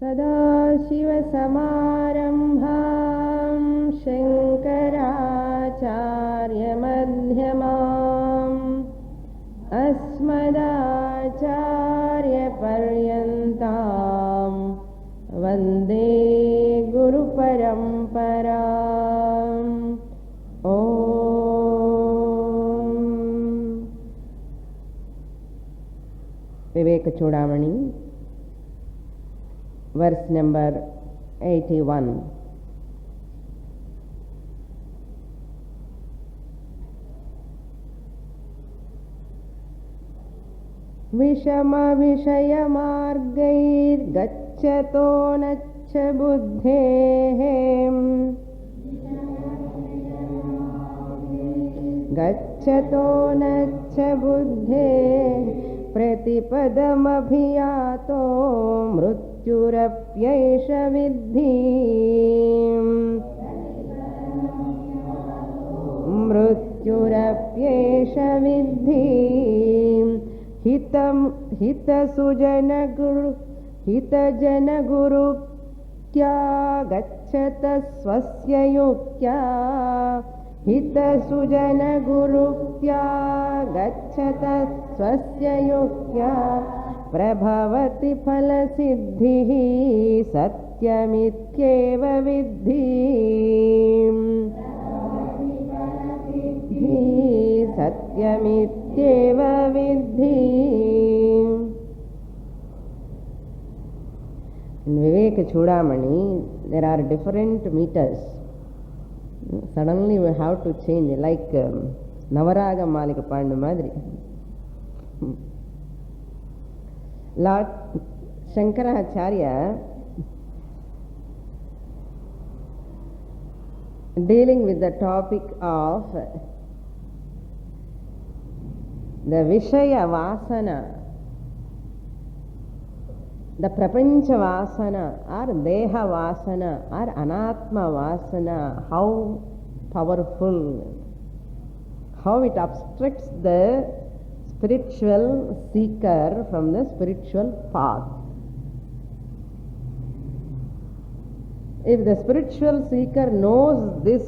सदाशिवसमारम्भां शङ्कराचार्यमध्यमाम् अस्मदाचार्यपर्यन्तां वन्दे गुरुपरम्पराम्। विवेक चूड़ामणि वर्स नंबर 81। विषम विषय मार्गैर्गच्छतो नच्च बुद्धेः गच्छतो नच्च बुद्धेः प्रतिपदमभियातो मृत्युरप्यैष विद्धि मृत्युरप्यैष विद्धि। हितजनगुरुक्त्या गच्छत स्वस्य युक्त्या हितसुजनगुरुक्त्या गच्छत स्वस्य युक्त्या प्रभवति फलसिद्धिः सत्यमित्येव विद्धि सत्यमित्येव विद्धि। In Viveka Chudamani there are different meters. Suddenly we have to change, like Navaraga Malika Pandu Madri. Lord Shankaracharya, dealing with the topic of the Vishaya Vasana, the Prapancha Vasana or Deha Vasana or Anatma Vasana, how powerful, how it obstructs the spiritual seeker from the spiritual path. If the spiritual seeker knows this,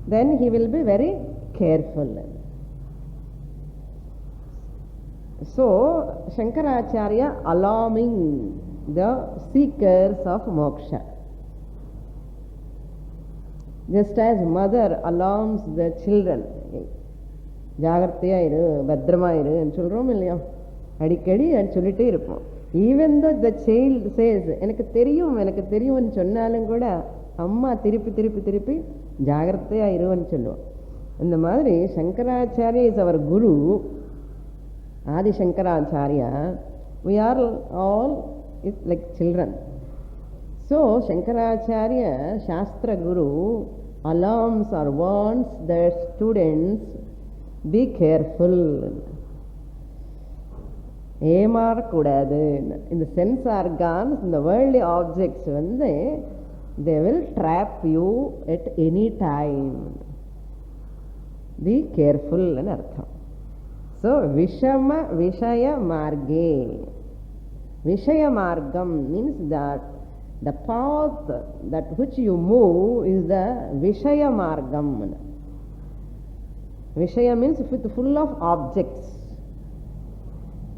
then he will be very careful. So, Shankaracharya alarming the seekers of moksha. Just as mother alarms the children, Jagarthaya iru, Badrama iru, and children illaya, adikadi and sollite irupom. Even though the child says, enakku theriyum nu sonnalum kuda, amma tiruppi Jagarthaya iru nu solluvom. In the madri, Shankaracharya is our guru. Adi Shankaracharya, we are all like children. So Shankaracharya, Shastra Guru, alarms or warns their students, be careful. In the sense organs, in the worldly objects, when they will trap you at any time. Be careful and artham. So, Vishama Vishaya Marge. Vishaya Margam means that the path that which you move is the Vishaya Margam. Vishaya means full of objects.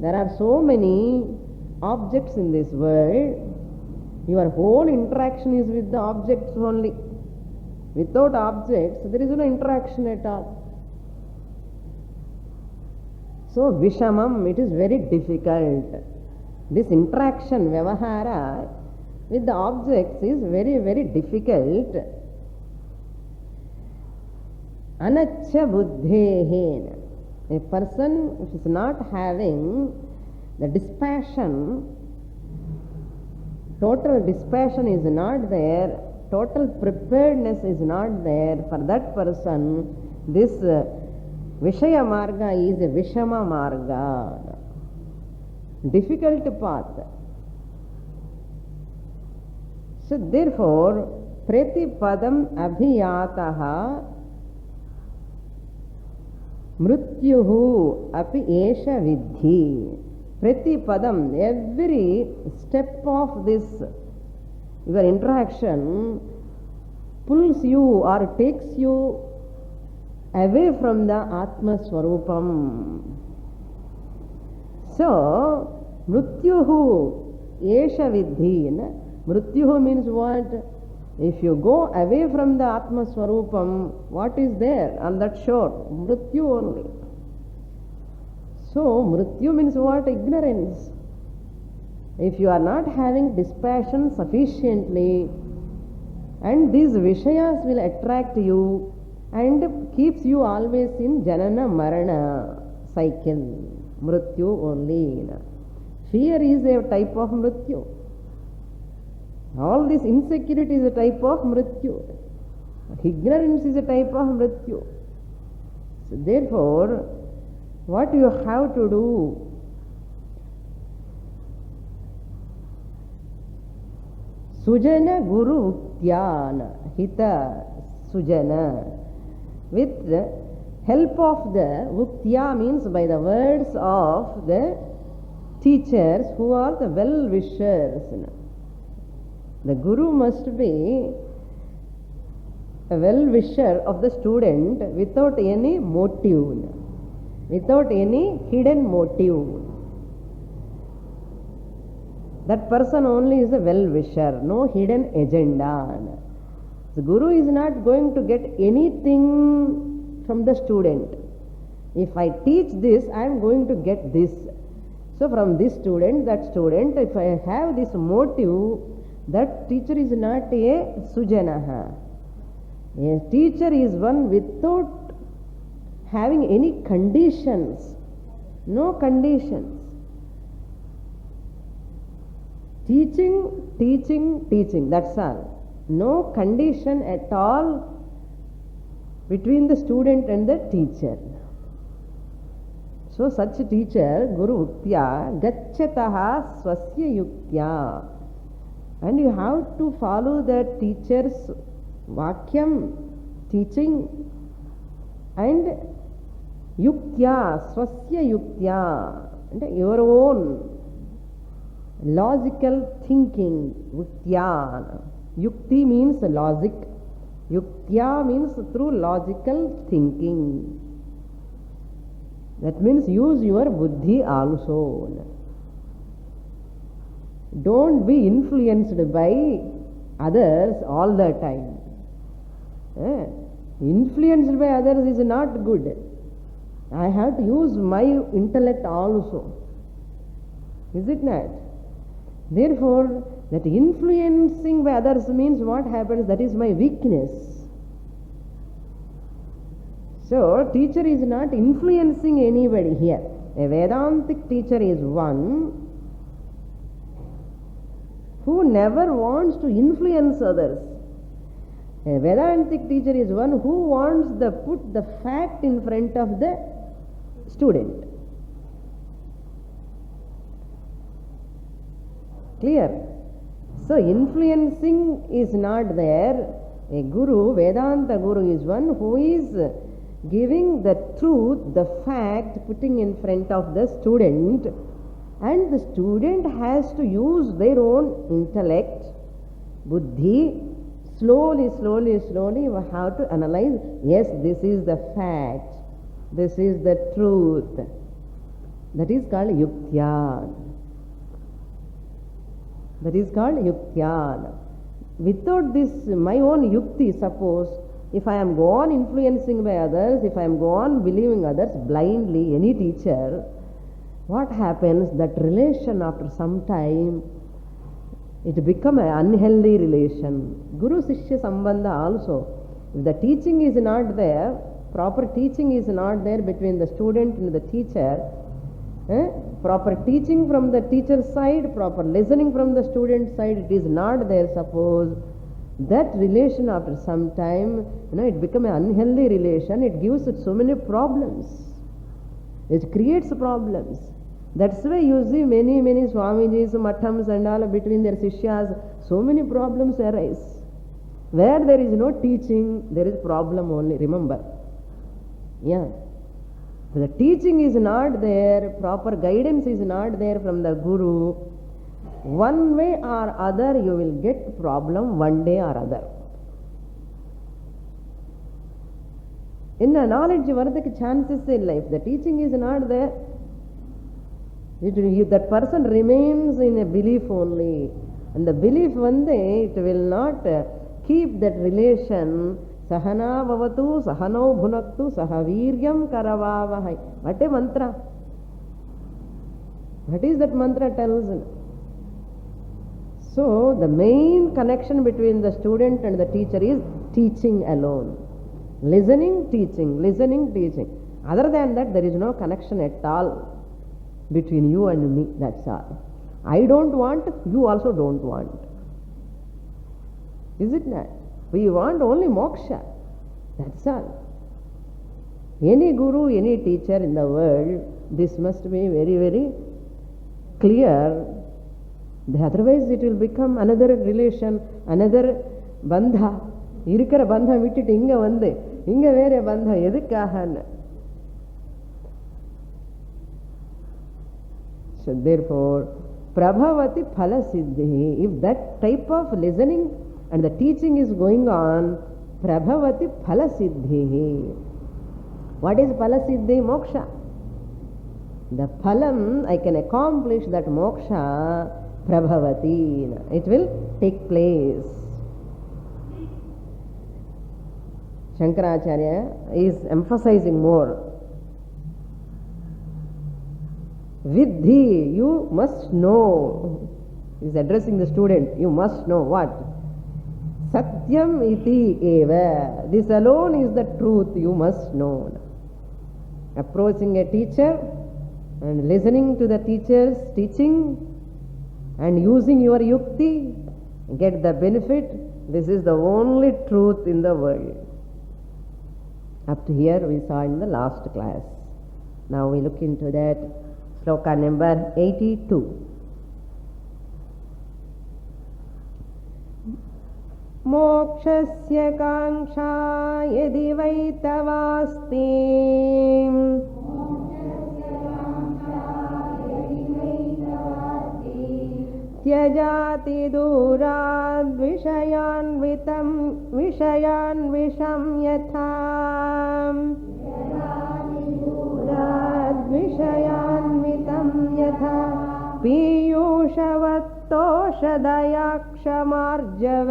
There are so many objects in this world. Your whole interaction is with the objects only. Without objects, there is no interaction at all. So, Vishamam, it is very difficult. This interaction, Vyavahara, with the objects is very, very difficult. Anaccha buddhehen. A person who is not having the dispassion, total dispassion is not there, total preparedness is not there, for that person, this Vishaya Marga is a Vishama Marga, difficult path. So therefore, Pratipadam Abhiyataha Mrityuhu api esha vidhi. Prati padam, every step of this, your interaction pulls you or takes you away from the Atma Swarupam. So, Mrityuhu Esha Vidhi. Mrityuhu means what? If you go away from the Atma Swarupam, what is there on that shore? Mrityu only. So, Mrityu means what? Ignorance. If you are not having dispassion sufficiently, and these Vishayas will attract you and keeps you always in Janana Marana cycle. Mrityu only. Fear is a type of Mrityu. All this insecurity is a type of Mrityu. Ignorance is a type of Mrityu. So therefore, what you have to do? Sujana Guru Uktyana Hita Sujana. With the help of the Uktya means by the words of the teachers who are the well-wishers. The Guru must be a well-wisher of the student without any motive, without any hidden motive. That person only is a well-wisher, no hidden agenda. The Guru is not going to get anything from the student. If I teach this, I am going to get this. So from this student, that student, if I have this motive, that teacher is not a Sujanaha. A teacher is one without having any conditions. No conditions. Teaching, teaching, teaching. That's all. No condition at all between the student and the teacher. So such a teacher, Guru Uktya, Gacchataha Swasya Yuktya. And you have to follow the teacher's Vakyam, teaching, and Yuktya, Swasya Yuktya, and your own logical thinking. Uktya. Yukti means logic. Yuktya means through logical thinking. That means use your buddhi also. Don't be influenced by others all the time. Influenced by others is not good. I have to use my intellect also. Is it not? Therefore, that influencing by others means what happens? That is my weakness. So, teacher is not influencing anybody here. A Vedantic teacher is one who never wants to influence others. A Vedantic teacher is one who wants to put the fact in front of the student. Clear? So, influencing is not there. A Guru, Vedanta Guru is one who is giving the truth, the fact, putting in front of the student, and the student has to use their own intellect, buddhi. Slowly, slowly, slowly you have to analyze, yes, this is the fact, this is the truth. That is called Yuktya. That is called Yuktya. Without this, my own Yukti, suppose, if I am go on influencing by others, if I am go on believing others blindly, any teacher, what happens? That relation after some time, it become an unhealthy relation. Guru Sishya Sambandha also. If the teaching is not there, proper teaching is not there between the student and the teacher, proper teaching from the teacher's side, proper listening from the student's side, it is not there, suppose, that relation after some time, it becomes an unhealthy relation, it gives it so many problems. It creates problems. That's why you see many Swamijis, Mathams and all between their Sishyas, so many problems arise. Where there is no teaching, there is problem only, remember. Yeah. The teaching is not there, proper guidance is not there from the Guru, one way or other you will get problem one day or other. In a knowledge varadhukku chances illa. If the teaching is not there, that person remains in a belief only. And the belief it will not keep that relation. Sahana bhavatu, sahano bhunaktu, sahaviryam karavavahai. What a mantra? What is that mantra tells? So the main connection between the student and the teacher is teaching alone. Listening, teaching, listening, teaching. Other than that, there is no connection at all between you and me. That's all. I don't want, you also don't want. Is it not? We want only moksha. That's all. Any guru, any teacher in the world, this must be very, very clear. Otherwise it will become another relation, another bandha. Irukara bandha vittu inga vande, inga vere bandha edukkaha. So therefore, prabhavati phala siddhi. If that type of listening and the teaching is going on, prabhavati phala siddhi. What is phala siddhi? Moksha. The phalam, I can accomplish that moksha, prabhavati. It will take place. Shankaracharya is emphasizing more. Vidhi, you must know. He is addressing the student. You must know what? Satyam iti eva. This alone is the truth. You must know. Approaching a teacher and listening to the teacher's teaching and using your yukti, get the benefit. This is the only truth in the world. Up to here we saw in the last class. Now we look into that. Sloka number 82. Mokshasya kangsha yadi vaitavasti tyajati durad vishayan visham yatham विषयान्वितं यथा पीयूषवत्तोषधयाक्षमार्जव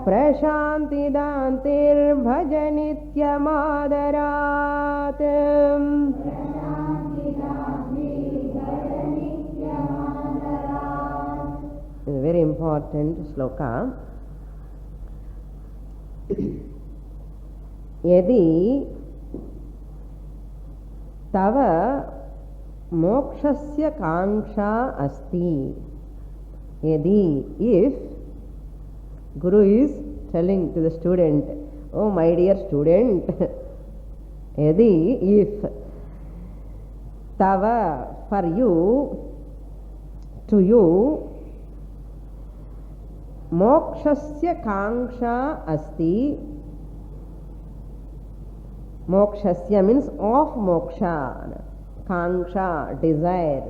प्रशान्तिदान्तिर्भजनित्यमादरात्. It's a very important sloka. यदि तव मोक्षस्य कांक्षा अस्ति, यदि, if Guru is telling to the student, oh my dear student, yadi, if, tava, for you, to you, mokshasya kangsha asti. Mokshasya means of moksha. Kangsha, desire.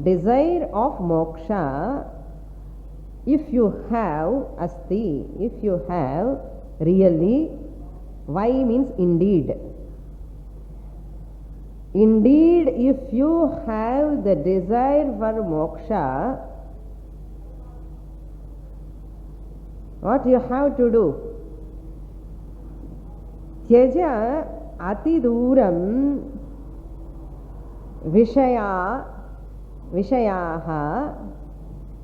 Desire of moksha, if you have, asti, if you have, really, why means indeed. Indeed, if you have the desire for moksha, what you have to do? Tyaja atiduram vishayaha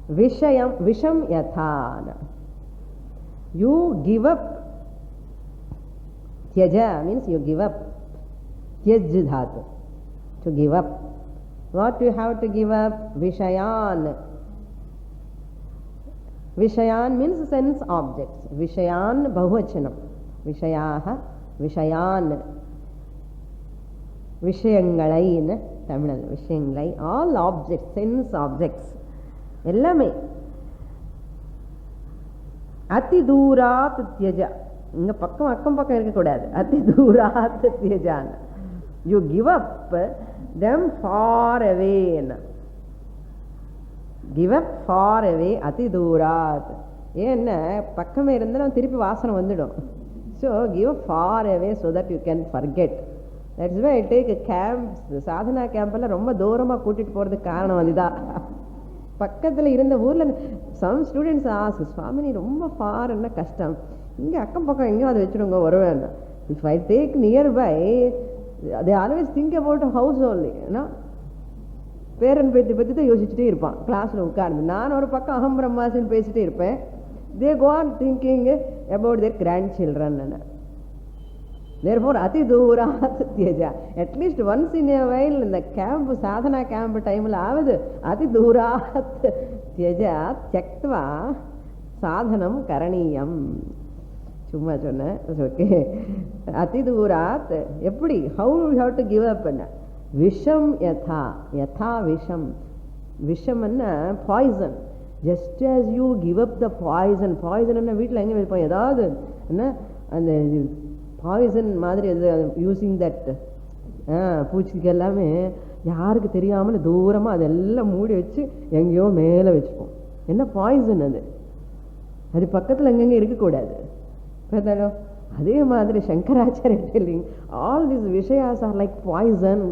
visham yathana. You give up. Tyaja means you give up. Tyaj dhatu, to give up. What you have to give up? Vishayan. Vishayan means sense objects. Vishayan bahuvachanam. Vishayaha, Vishayan. Vishayangalai in Tamil. Vishayangalai. All objects, sense objects. Ellame. அதி தூராத் தியஜா, இங்க பக்கம் அக்கம் பக்கம் இருக்கக்கூடாது. அதி தூராத் தியஜான், you give up them far away. give up far away அதி தூராத். ஏன்னா பக்கமே இருந்தாலும் திருப்பி வாசனை வந்துடும். So give up far away so that you can forget. that's why I take a camp. சாதனா கேம்பெல்லாம் ரொம்ப தூரமாக கூட்டிகிட்டு போகிறதுக்கு காரணம் அதுதான். பக்கத்தில் இருந்த ஊரில் சம் ஸ்டூடெண்ட்ஸ் ஆஸ், சுவாமினி ரொம்ப ஃபார் என்ன கஷ்டம், இங்கே அக்கம் பக்கம் எங்கேயும் அதை வச்சுடுங்க வருவேன். If I take nearby they always think about house only. ஏன்னா பேரன் பேத்தி பற்றி தான் யோசிச்சுட்டே இருப்பான் கிளாஸில் உட்கார்ந்து. நான் ஒரு பக்கம் அகம் பிரம்மாசின்னு பேசிகிட்டே இருப்பேன். they go on thinking about their grandchildren. therefore ati doorat tyaja, at least once in a while in the camp, sadhana camp time la avadu ati doorat tyaja tyaktva sadhanam karaniyam. சும்மா சொன்னேன். Okay, அதி தூராத் எப்படி, how you have to give up. விஷம் யதா, யதா விஷம், விஷம்னா poison. just as you give up the poison, poison என்ன வீட்டில் எங்கே வைப்போம், ஏதாவது என்ன அந்த பாய்சன் மாதிரி அது யூஸிங் தட் பூச்சிக்கு எல்லாமே யாருக்கு தெரியாமல் தூரமாக அதெல்லாம் மூடி வச்சு எங்கேயோ மேலே வச்சுப்போம். என்ன பாய்சன் அது, அது பக்கத்தில் எங்கெங்கே இருக்கக்கூடாது. அதே மாதிரி சங்கராச்சாரிய telling all these விஷயாஸ் are like poison.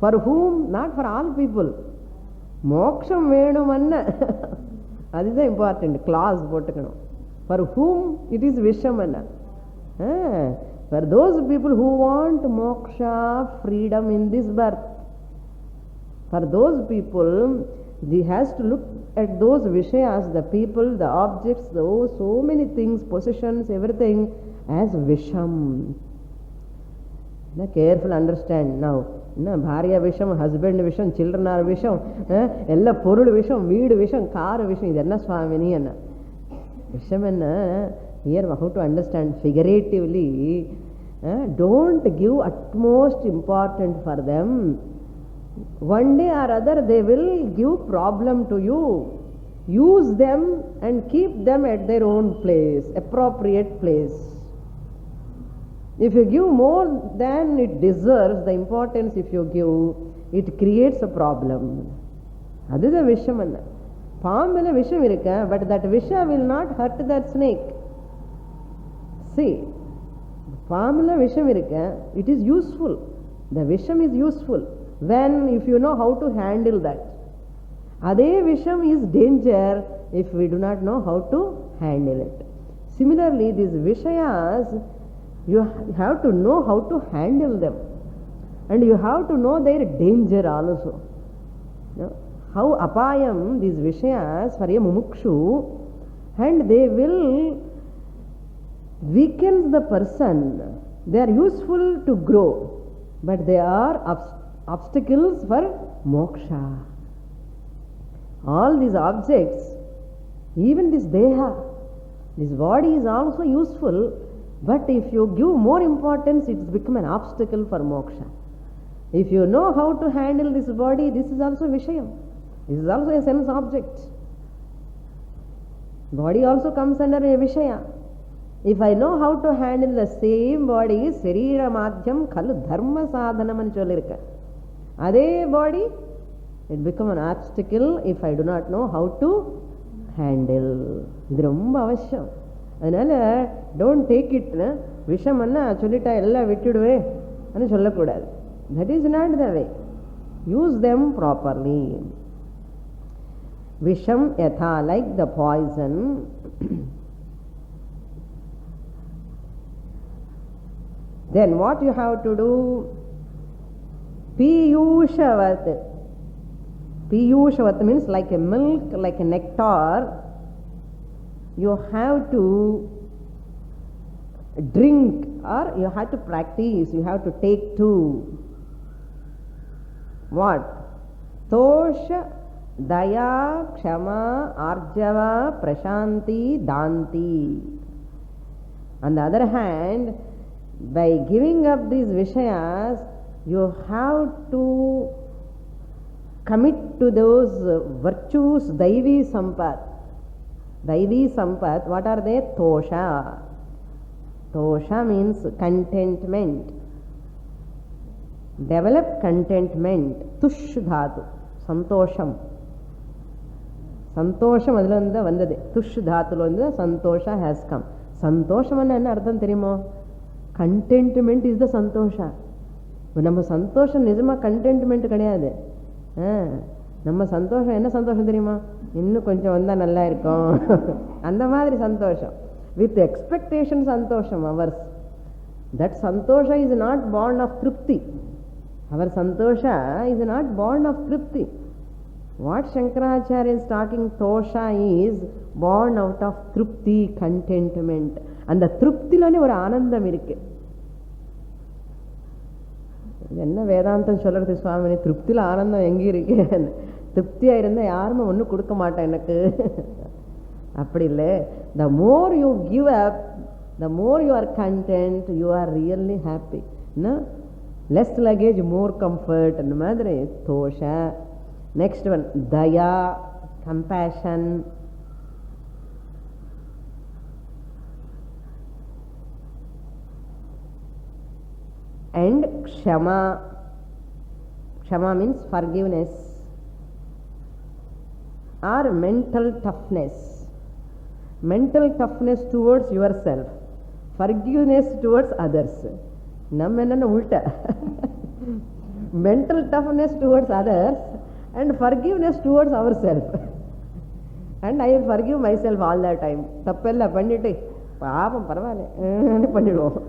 For whom? Not for all people. மோட்சம் வேணுமன்ன அதுதான் இம்பார்ட்டன்ட், கிளாஸ் போட்டுக்கணும். ஃபார் whom it is விஷம் என்ன. For those people who want moksha, freedom in this birth, for those people he has to look at those vishayas, the people, the objects, so many things, possessions, everything as visham. Careful understand now. பாரியா விஷம், husband விஷம், children are விஷம், எல்லா பொருள் விஷம், வீடு விஷம், car விஷம். இது என்ன சுவாமினி என்ன விஷம் என்ன? here how to understand figuratively. Don't give utmost importance for them. One day or other they will give problem to you. Use them and keep them at their own place, appropriate place. If you give more than it deserves, the importance if you give, it creates a problem. அதுதான் விஷம் என்ன. பாம்பில் விஷம் இருக்க, but that விஷம் will not hurt that snake. See, பாம்பில் விஷம் இருக்க, it is useful. The விஷம் is useful when if you know how to handle that. Adhe visham is danger if we do not know how to handle it. Similarly, these vishayas, you have to know how to handle them, and you have to know their danger also. How apayam these vishayas for a mumukshu, and they will weaken the person. They are useful to grow, but they are obstacles for moksha. All these objects, even this deha, this body is also useful, but if you give more importance, it has become an obstacle for moksha. If you know how to handle this body, this is also vishayam. This is also a sense object. Body also comes under a vishaya. If I know how to handle the same body, sarira madhyam khalu dharma sadhanam ani sollirukka. Adhe body, it become an obstacle if I do not know how to handle. இது ரொம்ப அவசியம். அதனால don't take it. விஷம் என்ன சொல்லிட்டா எல்லாம் விட்டுடுவேன் అని சொல்லக்கூடாது. That is not the way. Use them properly. விஷம் யதா, like the poison. Then what you have to do? Piyushavat. Piyushavat means like a milk, like a nectar. You have to drink, or you have to practice, you have to take to. What? Tosha, Daya, Kshama, Arjava, Prashanti, Danti. On the other hand, by giving up these vishayas, you have to commit to those virtues, daivi sampat. Daivi Sampat, what are they? Tosha. Tosha means contentment. Develop contentment. Tush dhatu. Santosham. Santosham adilanda vandade. Tush dhatulanda Santosha has come. Santosham enna ardham theriyumo? Contentment is the Santosha. நம்ம சந்தோஷம் நிஜமா contentment கிடையாது. நம்ம சந்தோஷம் என்ன சந்தோஷம் தெரியுமா? இன்னும் கொஞ்சம் வந்தால் நல்லா இருக்கும் அந்த மாதிரி சந்தோஷம். வித் எக்ஸ்பெக்டேஷன் சந்தோஷம் அவர்ஸ். தட் சந்தோஷ இஸ் நாட் born of திருப்தி. அவர் சந்தோஷ இஸ் நாட் born of திருப்தி. வாட் சங்கராச்சாரிய இஸ் டாக்கிங், தோஷா இஸ் born out of திருப்தி, கண்டென்ட்மெண்ட். அந்த திருப்தியிலே ஒரு ஆனந்தம் இருக்கு. என்ன வேதாந்தம் சொல்றது சுவாமி, திருப்தியில் ஆனந்தம் எங்கே இருக்கு? திருப்தியாக இருந்தால் யாருமே ஒன்றும் கொடுக்க மாட்டேன் எனக்கு. அப்படி இல்லை. The more you give up, the more you are content, you are really happy. Less luggage more comfort. அந்த மாதிரி தோஷ. நெக்ஸ்ட் ஒன் தயா, compassion. And Kshama. Kshama means forgiveness or mental toughness. Mental toughness towards yourself, forgiveness towards others. Nam enna ulta. Mental toughness towards others and forgiveness towards ourselves. And I will forgive myself all the time. Tappella பண்ணிட்டு பாபம் பரவாயில்ல பண்ணிடுவோம்.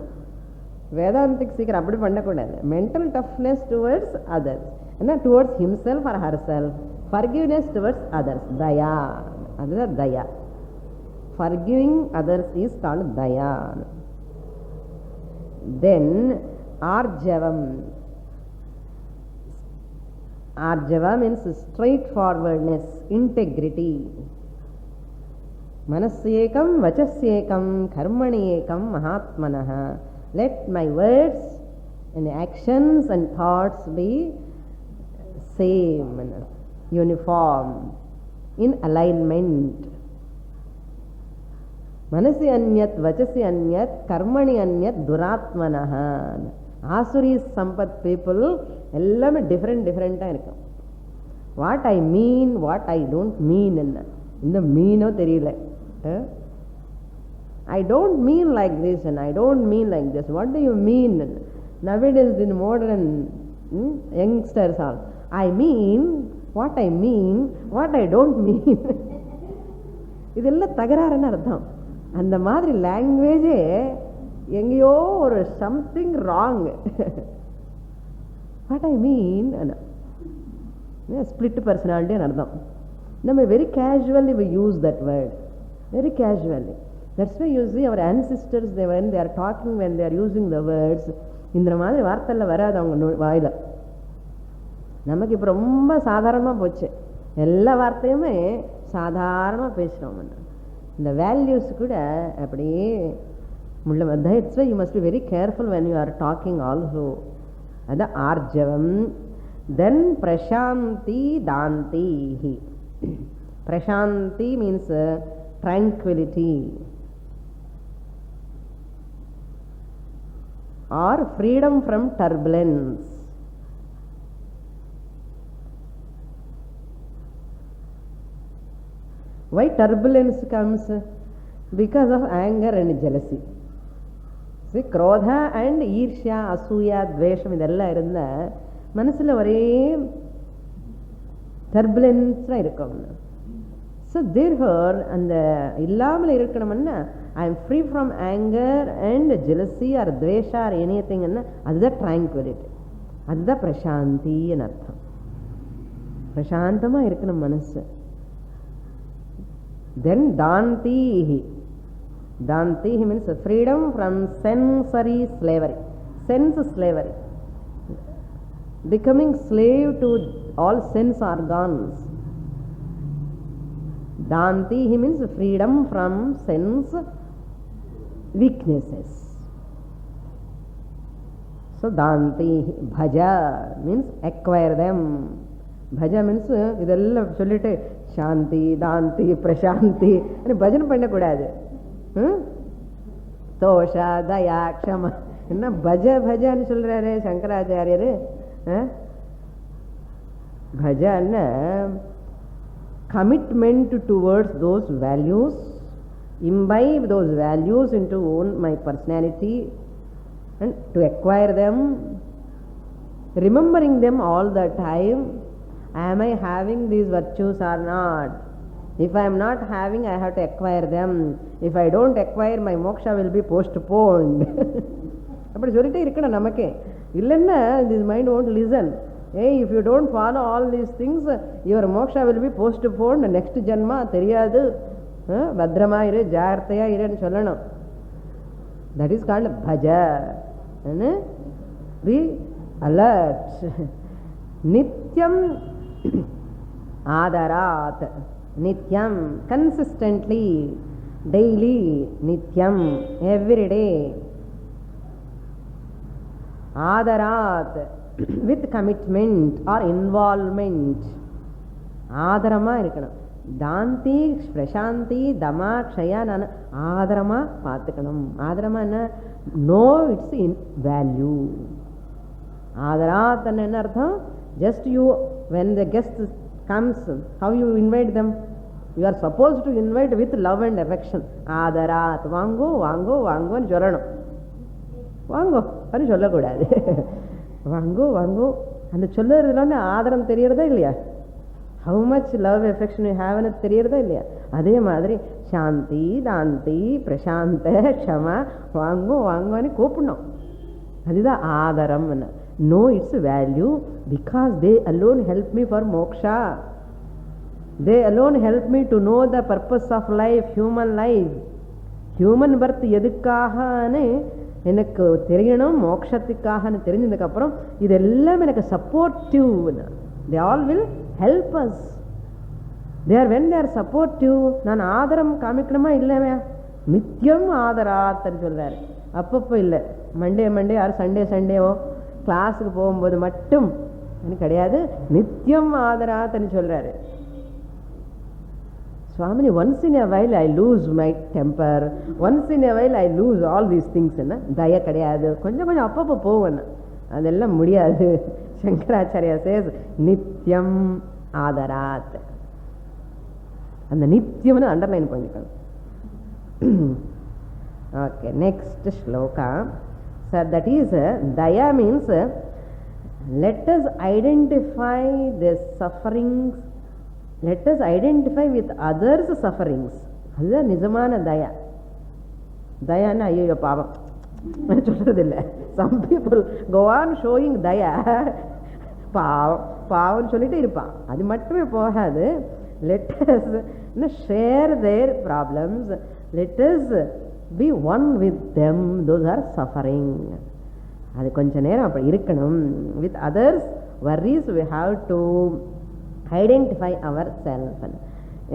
Vedantic சீக்கிரம் அப்படி பண்ணக்கூடாது. Mental toughness towards others, என்ன towards himself or herself. Forgiveness towards others, தயா. அதுதான் தயா. ஃபர்கிவிங் அதர்ஸ் இஸ் கால்ட் தயா. தென் ஆர்ஜவம். ஆர்ஜவா மீன்ஸ் ஸ்ட்ரைட் ஃபார்வர்ட்னஸ், இன்டெகிரிட்டி. மனஸ்யேகம் வச்சஸ்யேகம் கர்மணி ஏகம் மகாத்மனः. Let my words and actions and thoughts be same, uniform, in alignment. Manasi anyat, vachasi anyat, karmani anyat, duratmanah. Asuri Sampat people எல்லாமே டிஃப்ரெண்ட்டாக இருக்கும். What I mean, what I don't மீன். என்ன இந்த மீனோ தெரியல. I don't mean like this and I don't mean like this. What do you mean? Nowadays in modern youngsters are, I mean what I mean, what I don't mean. இதெல்லாம் தகராறுன்னு அர்த்தம். அந்த மாதிரி லாங்குவேஜே எங்கேயோ ஒரு something wrong. What I mean split பர்சனாலிட்டின்னு அர்த்தம். நம்ம very casually we use that word, very casually. That's why you see our ancestors, when they are talking, when they are using the words, இந்த மாதிரி வார்த்தையில் வராது அவங்க வாயில. நமக்கு இப்போ ரொம்ப சாதாரணமாக போச்சு. எல்லா வார்த்தையுமே சாதாரணமாக பேசுகிறோம். இந்த வேல்யூஸ் கூட அப்படியே முள்ள. That's why you must be very careful when you are talking also. அது ஆர்ஜவம். Then prashanti danti. Prashanti means tranquility or freedom from turbulence. Why turbulence comes? Because of anger and jealousy. See, krodha and ஈர்ஷ்யா, அசூயா, துவேஷம் இதெல்லாம் இருந்தால் மனசில் ஒரே டர்புலன்ஸாக இருக்கும். So therefore அந்த இல்லாமல் இருக்கணும்னா I am free from anger and jealousy or துவேஷா ஆர் எனிதிங்னா அதுதான் ட்ராங்குவிலிட்டி, அதுதான் பிரசாந்தின்னு அர்த்தம். பிரசாந்தமாக இருக்கணும் மனசு. தென் தாந்தீஹி. தாந்தீஹி means freedom from sensory slavery, sense slavery, becoming slave to all sense organs. Danti means freedom from sense weaknesses. So Danti. Bhaja means acquire them. Bhaja means இதெல்லாம் சொல்லிட்டு சாந்தி தாந்தி பிரசாந்தி பஜனை பண்ணக்கூடாது. தோஷா தயா க்ஷமா என்ன பஜ பஜன்னு சொல்றாரு சங்கராச்சாரியரு. பஜன்னு commitment towards those values, imbibe those values into my personality and to acquire them, remembering them all the time. Am I having these virtues or not? If I am not having, I have to acquire them. If I don't acquire, my moksha will be postponed. அப்படி சொல்லிட்டே இருக்கணும் நமக்கே. இல்லைன்னா this mind won't listen. Hey, if you don't follow all these things, your moksha will be postponed. Next janma தெரியாது, பத்ரமா இரு, ஜாகிரதையா இருன்னு சொல்லணும். That is called bhaja. Be alert. Nityam adarat. Nityam, consistently, daily. Nityam, every day. Adarat, with commitment or involvement. ஆதரமா இருக்கணும். தாந்தி பிரசாந்தி தமா க்ஷயா நான் ஆதரமா பார்த்துக்கணும். ஆதரமா என்ன? Know its in value. ஆதராத் என்ன அர்த்தம்? Just you when the guest comes, how you invite them? You are supposed to invite with love and affection. ஆதராத், வாங்கோ வாங்கோ வாங்கோன்னு சொல்லணும். வாங்கோ அப்படின்னு சொல்லக்கூடாது. வாங்கோ வாங்கோ அந்த சொல்லுறதுல ஆதரம் தெரியறதா இல்லையா? How much love affection you ஹேவ்னு தெரியறதா இல்லையா? அதே மாதிரி சாந்தி தாந்தி பிரசாந்த க்ஷமா வாங்கோ வாங்கோன்னு கூப்பிடணும். அதுதான் ஆதரம். Know its value because they alone help me for moksha. They alone help me to know the purpose of life, human life. Human birth எதுக்காகன்னு எனக்கு தெரியணும், மோட்சத்துக்காகன்னு தெரிஞ்சதுக்கப்புறம் இதெல்லாம் எனக்கு supportive. They all will help us. There when they're supportive. நான் ஆதரம் காமிக்கணுமா இல்லையா? நித்தியம் ஆதராத்தன்னு சொல்றாரு. அப்பப்போ இல்லை, மண்டே மண்டே ஆர் சண்டே சண்டேவோ கிளாஸுக்கு போகும்போது மட்டும் கிடையாது, நித்தியம் ஆதராத்தன்னு சொல்றாரு. Swamini, once in a while I lose my temper, once in a while I lose all these things. என்ன தய கிடையாது, கொஞ்சம் கொஞ்சம் அப்பப்போ போவேன், அதெல்லாம் முடியாது. சங்கராச்சாரியா சேஸ் நித்தியம் ஆதராத். அந்த நித்தியம்னு அண்டர்லைன் பண்ணிக்கணும். Okay, next shloka. Sir, that is Daya means let us identify the sufferings, let us identify with others' sufferings. அதுதான் நிஜமான தயா. தயான்னு ஐயோ பாவம் சொல்றதில்லை. Some people go on showing தயா, பாவம் பாவம்னு சொல்லிட்டு இருப்பான். அது மட்டுமே போகாது. let us share their problems, let us be one with them, those are suffering. அது கொஞ்ச நேரம் அப்படி இருக்கணும். with others worries we have to identify our self.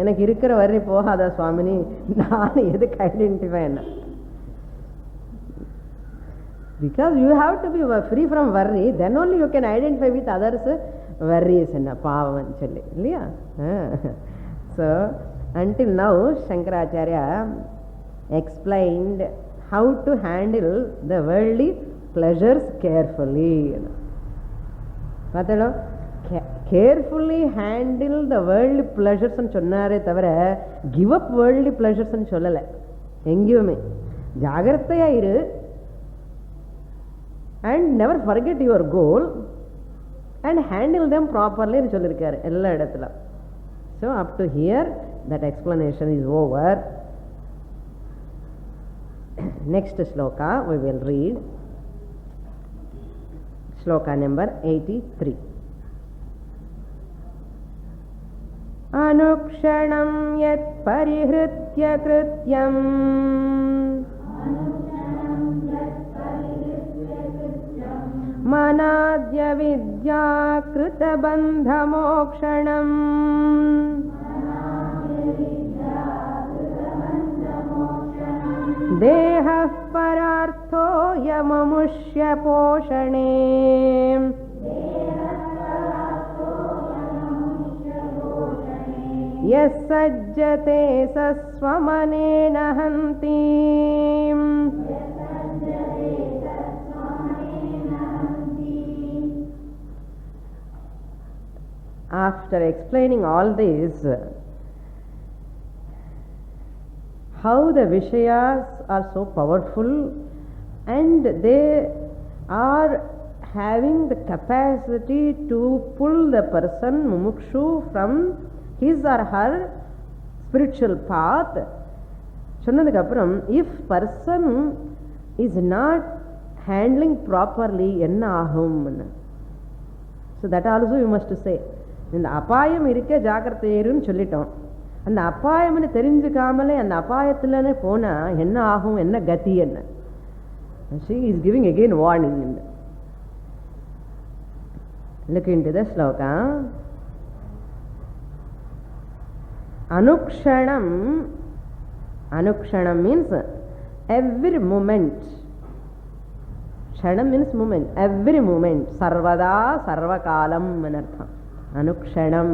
எனக்கு இருக்கிற வரி போகாத சுவாமினி, நான் எதுக்கு ஐடென்டிஃபை என்ன? Because you have to be free from worry, then only you can identify with others worries என்ன பாவம்னு சொல்லி இல்லையா? So until now Shankaracharya explained how to handle the worldly pleasures carefully. பார்த்தோம், கேர்ஃபுல்லி ஹேண்டில் த வேர்ல்டு பிளஷர்ஸ்ன்னு சொன்னாரே தவிர give up world பிளஷர்ஸ்ன்னு சொல்லலை எங்கேயுமே. ஜாகிரதையா இரு and never forget your goal and handle them properly சொல்லியிருக்காரு எல்லா இடத்துல. So up to hear that explanation is over. Next shloka we will read. Shloka number 83. अनुक्षणं यत् परिहृत्य कृत्यम् मनाद्य विद्याकृतबन्धमोक्षणम् देहः परार्थोऽयममुष्य पोषणे यस्सज्जते सस्वमनेन हन्ति. After explaining all this, how the Vishayas are so powerful and they are having the capacity to pull the person mumukshu from his or her spiritual path. சொன்னதுக்கு அப்புறம் if person is not handling properly என்ன ஆகும்? So that also you must say. இந்த அபாயம் இருக்க ஜாக்கிரதையேருன்னு சொல்லிட்டோம். அந்த அபாயம்னு தெரிஞ்சுக்காமலே அந்த அபாயத்திலே போனா என்ன ஆகும், என்ன கதி என்ன? She is giving again warning. Look into the sloka. Anukshanam. Anukshanam means every moment. Kshanam means moment. Every moment. Sarvada, sarvakalam anartham. Anukshanam.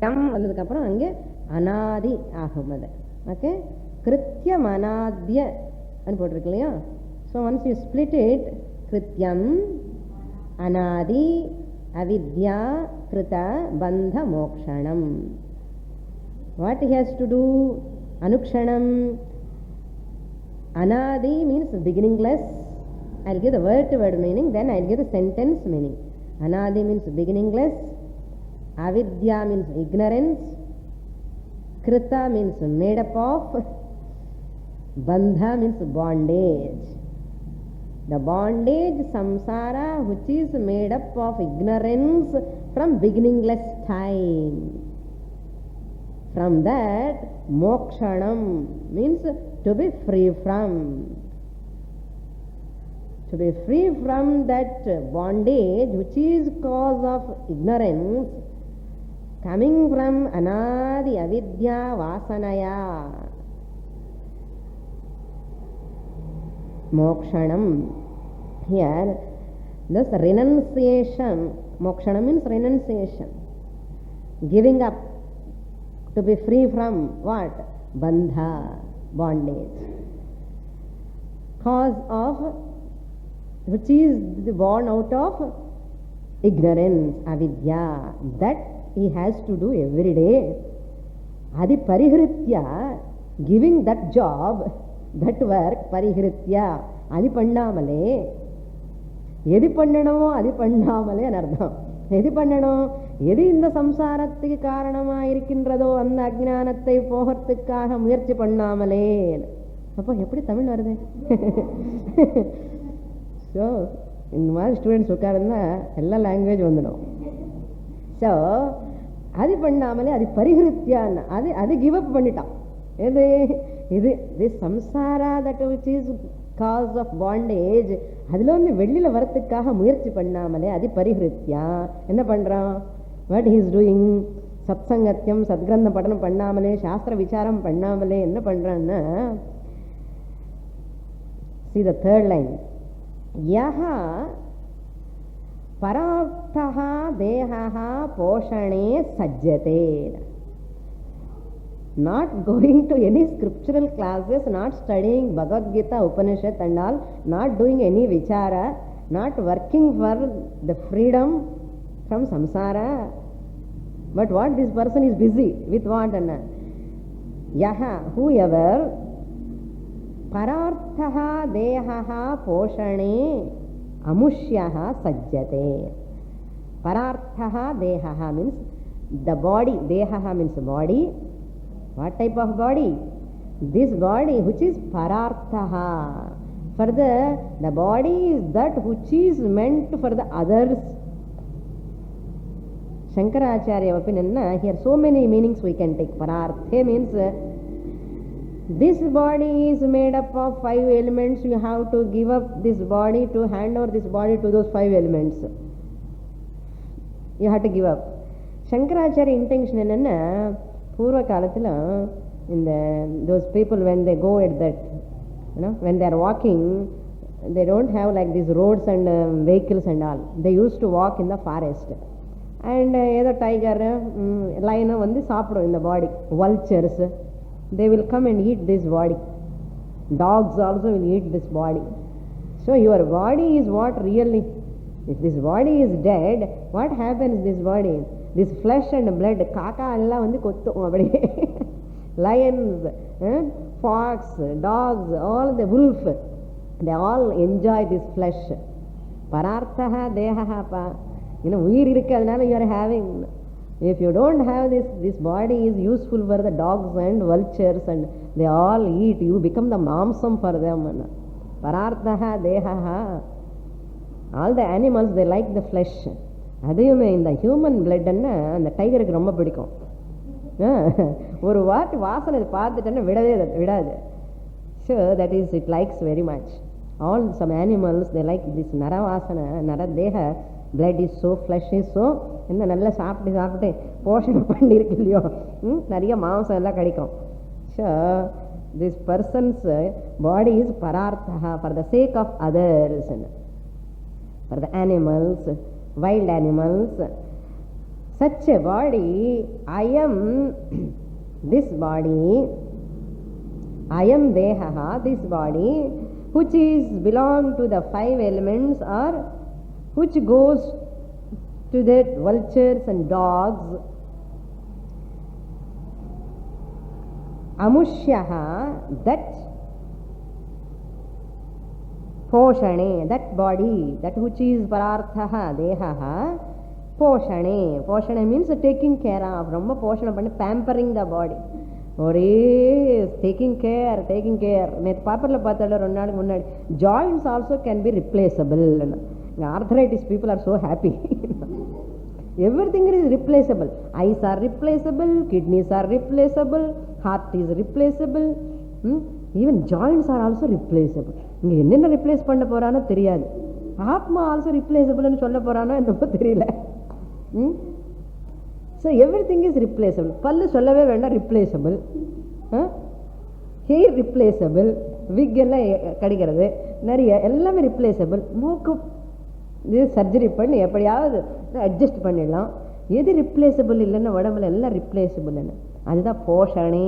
Kam valludukku appuram ange anadi agum adu. Okay? Krityam anadya anu potirukku illaya. So once you split it, krityam anadi avidya krita bandha mokshanam. What he has to do? Anukshanam. Anadi means beginningless. I'll give the word to word meaning, then I'll give the sentence meaning. Anadi means beginningless. Avidya means ignorance. Krita means made up of. Bandha means bondage. The bondage samsara which is made up of ignorance from beginningless time. From that, mokshanam means to be free from. To be free from that bondage which is cause of ignorance coming from anadi avidya vasanaya. Mokshanam. Here, this renunciation, mokshanam means renunciation. Giving up. To be free from what? Bandha, bondage. Cause of, which is born out of ignorance, avidya. That he has to do every day. Adi parihritya, giving that job, that work, parihritya. Adi pannamale. Yedi pannanamo, adi pannamale anardham. எது பண்ணணும்? எது இந்த சம்சாரத்துக்கு காரணமாக இருக்கின்றதோ அந்த அஜ்ஞானத்தை போகிறதுக்காக முயற்சி பண்ணாமலே. அப்போ எப்படி தமிழ் வருது? ஸோ இந்த மாதிரி ஸ்டூடெண்ட்ஸ் உட்கார்ந்தா எல்லா லாங்குவேஜ் வந்துடும். ஸோ அது பண்ணாமலே அது பரிஹிருத்தியான்னு அது கிவ் அப் பண்ணிட்டான். எது இது this samsara that which is cause of bondage, அதில் வந்து வெளியில் வரத்துக்காக முயற்சி பண்ணாமலே அது பரிஹிருத்தியா என்ன பண்ணுறான்? What he is doing? சத்சங்கத்தியம் சத்கிரந்த படனம் பண்ணாமலே, சாஸ்திர விசாரம் பண்ணாமலே என்ன பண்ணுறான்னா, see the third line, யஹா பரார்த்தஹ தேஹஹ போஷணே சஜ்ஜதே. Not going to any scriptural classes, not studying Bhagavad Gita, Upanishad and all, not doing any vichara, not working for the freedom from samsara. But what this person is busy with what? Yaha, whoever, pararthaha dehaha poshane amushyaha sajjate. Pararthaha dehaha means the body, dehaha means body. What type of body? This body which is pararthaha. For the body is that which is meant for the others. Shankaracharya opinion, here so many meanings we can take. Pararthe means this body is made up of 5 elements. You have to give up this body to hand over this body to those 5 elements. You have to give up. Shankaracharya intention enna, பூர்வ காலத்தில் இந்த those people when they go at that, when they are walking, they don't have like these roads and vehicles and all. They used to walk in the forest. And ஏதோ tiger லைனும் வந்து சாப்பிடும் இந்த body. Vultures they will come and eat this body. Dogs also will eat this body. So your body is what really, if this body is dead, what happens this body? This flesh and blood, காக்கா எல்லாம் வந்து கொத்தும் அப்படியே. Lions, fox, dogs, all the wolf, they all enjoy this flesh. Pararthaha dehaha pa. உயிர் இருக்கு, அதனால you are having. If you don't have this body is useful for the dogs and vultures and they all eat, you become the mamsam for them. Pararthaha dehaha. All the animals, they like the flesh. அதையுமே இந்த human பிளட்ன்னா அந்த டைகருக்கு ரொம்ப பிடிக்கும். ஒரு வாட்டி வாசனை பார்த்துட்டேன்னா விடாது. So that is, it likes very much. All some animals, they like this naravasana, naradeha. Blood is so, flesh is so. என்ன நல்லா சாப்பிட்டு போஷணம் பண்ணியிருக்கு இல்லையோ, நிறைய மாംസം எல்லாம் கிடைக்கும். So this persons body is பரார்த்தா for the sake of others, for the animals, wild animals. Such a body, I am this body, I am தேஹா, this body which is belong to the 5 elements or which goes to the vultures and dogs. Amushyaha, that poshane, that body, that which is pararthaha dehaha, poshane. Poshane means taking care of, romba poshana panni, pampering the body. ஒரே taking care. நேற்று பேப்பரில் பார்த்தால 2 நாளுக்கு முன்னாடி, joints also can be replaceable. Arthritis people are so happy. Everything is replaceable. Eyes are replaceable, kidneys are replaceable, heart is replaceable, even joints are also replaceable. இங்கே என்னென்ன replace பண்ண போகிறானோ தெரியாது. ஆத்மா ஆல்சோ ரிப்ளேசபிள்னு சொல்ல போகிறானோ என்னமோ தெரியல. So everything is replaceable. பல்லு சொல்லவே வேண்டாம், ரிப்ளேசபிள். ஹேர் ரிப்ளேசபிள், விக் எல்லாம் கிடைக்கிறது நிறைய, எல்லாமே ரிப்ளேசபிள். மூக்கு இது சர்ஜரி பண்ணி எப்படியாவது அட்ஜஸ்ட் பண்ணிடலாம். எது ரிப்ளேசபிள் இல்லைன்னா உடம்புல எல்லாம் ரிப்ளேசபிள். அதுதான் போஷணே,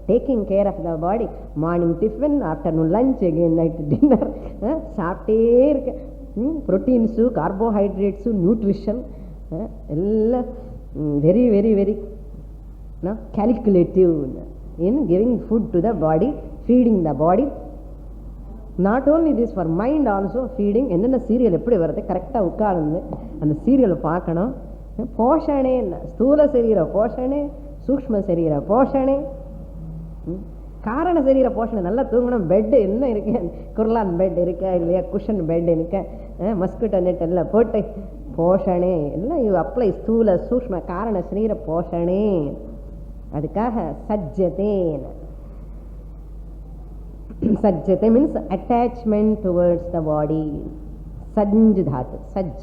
taking care of the body. Morning tiffin, afternoon lunch, again night dinner, சாப்பிட்டே இருக்க. ப்ரோட்டீன்ஸு, கார்போஹைட்ரேட்ஸு, நியூட்ரிஷன் எல்லாம் very very very calculative in giving food to the body, feeding the body. Not only this, for mind also feeding. என்னென்ன serial எப்படி வருது கரெக்டாக உட்கார்ந்து அந்த சீரியலை பார்க்கணும். போஷணே, ஸ்தூல சரீர போஷணே, சூக்ஷ்ம சரீர போஷணே, காரண சரீர போஷணை. நல்லா தூங்கணும். பெட்டு என்ன இருக்கு, குர்லான் பெட் இருக்கா இல்லையா, குஷன் பெட் இருக்க, மஸ்கிட்டோ நெட் எல்லாம் போட்டு போஷணே எல்லாம் யூ அப்ளை. ஸ்தூல சூக்ஷ்ம காரண சரீர போஷணே. அதுக்காக சஜ்ஜதேன். Sajjate means attachment towards the body. Sajj dhatu, sajj.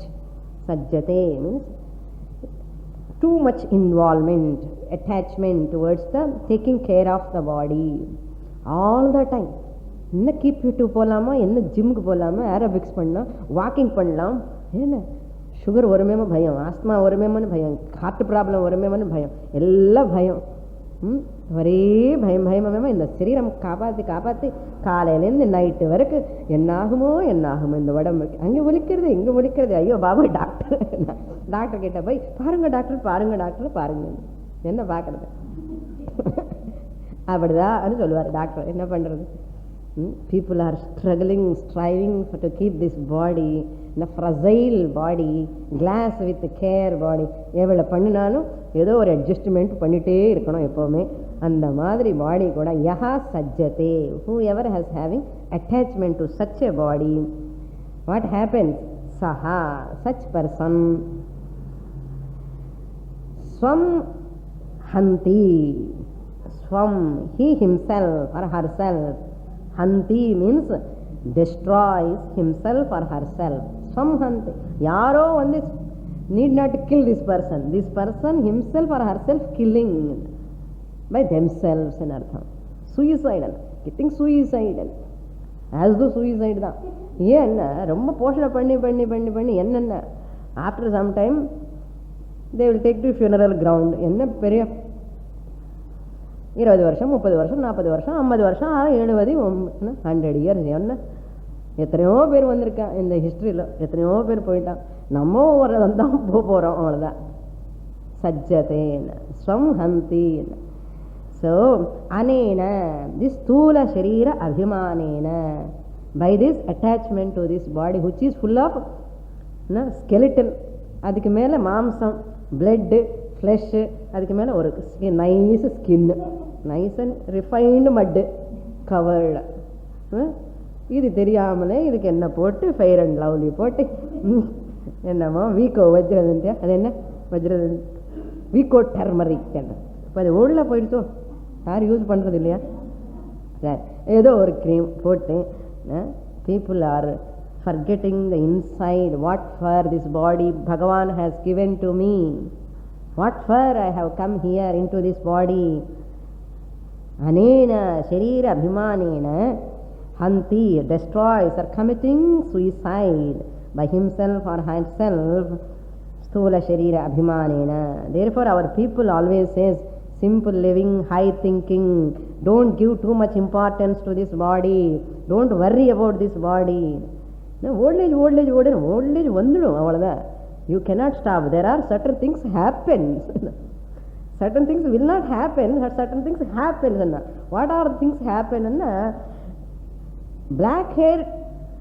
Sajjate means too much involvement, attachment towards the taking care of the body all the time. என்ன கீப் ஃபிட்டு போகலாமா, என்ன ஜிம்முக்கு போகலாமா, ஏரோபிக்ஸ் பண்ணலாம், வாக்கிங் பண்ணலாம். என்ன சுகர் ஒருமேமோ பயம், ஆஸ்மா ஒருமேமோன்னு பயம், ஹார்ட் ப்ராப்ளம் ஒருமேமோன்னு பயம், எல்லாம் பயம். ஒரே பயமா இந்த சரீரம் காப்பாற்றி காலையிலேருந்து நைட்டு வரைக்கும் என்னாகுமோ இந்த உடம்புக்கு. அங்கே ஒலிக்கிறது இங்கே ஒலிக்கிறது. ஐயோ பாபா, டாக்டர் கிட்ட போய் பாருங்க டாக்டர், என்ன பார்க்கறது அப்படிதான் சொல்லுவார் டாக்டர். என்ன பண்ணுறது? People are striving to keep this body in a fragile body, glass with care body. எவ்வளோ பண்ணினாலும் ஏதோ ஒரு அட்ஜஸ்ட்மெண்ட் பண்ணிகிட்டே இருக்கணும் எப்போவுமே. அந்த மாதிரி பாடி கூட யஹா சஜ்ஜதே, whoever has having attachment to such a body, what happens? Saha, such person, swam hanti, swam, he himself or herself. Hanti means destroys himself or herself. Swam hanti, யாரோ வந்து need not kill this person. This person himself or herself killing by themselves in artham. Suicidal, getting suicidal, as though suicide தான். ஏன்னா ரொம்ப போஷணை பண்ணி என்னென்ன after some time they will take to funeral ground. என்ன பெரிய 20 வருஷம் 30 வருஷம் 40 வருஷம் 50 வருஷம் 70 100 இயர்ஸ் என்ன எத்தனையோ பேர் வந்திருக்கான் இந்த ஹிஸ்ட்ரியில், எத்தனையோ பேர் போயிட்டான். நம்ம ஒரு தான் போகிறோம், அவ்வளோதான். சஜ்ஜதேன ஸ்வம்ஹந்தீன. ஸோ அனேன திஸ் ஸ்தூல சரீர அபிமானேன, by this attachment to this body which is full of skeleton, அதுக்கு மேலே மாம்சம், பிளட்டு, ஃப்ளெஷ்ஷு, அதுக்கு மேலே ஒரு nice skin, nice and refined மட்டு கவர்டு. இது தெரியாமலே இதுக்கு என்ன போட்டு ஃபெயர் அண்ட் லவ்லி போட்டு என்னமோ வீக்கோ வஜ்ரதுன்ட்டு, அது என்ன வஜ்ரது வீக்கோ டர்மரிக் என்ன, இப்போ அது ஓடில் போயிடுச்சோ, யாரும் யூஸ் பண்ணுறது இல்லையா? சார் ஏதோ ஒரு க்ரீம் போட்டு people are forgetting the inside. What for this body Bhagavan has given to me? What for I have come here into this body? Anena sharira abhimanena hanti, destroys or committing suicide by himself or herself. Sthula sharira abhimanena. Therefore our people always says simple living, high thinking, don't give too much importance to this body, don't worry about this body. Old age old age ஓடணும், old age வந்துடும், அவ்வளோதான். You cannot stop. There are certain things happens. Certain things will not happen, certain things happen. What are things happen? Black hair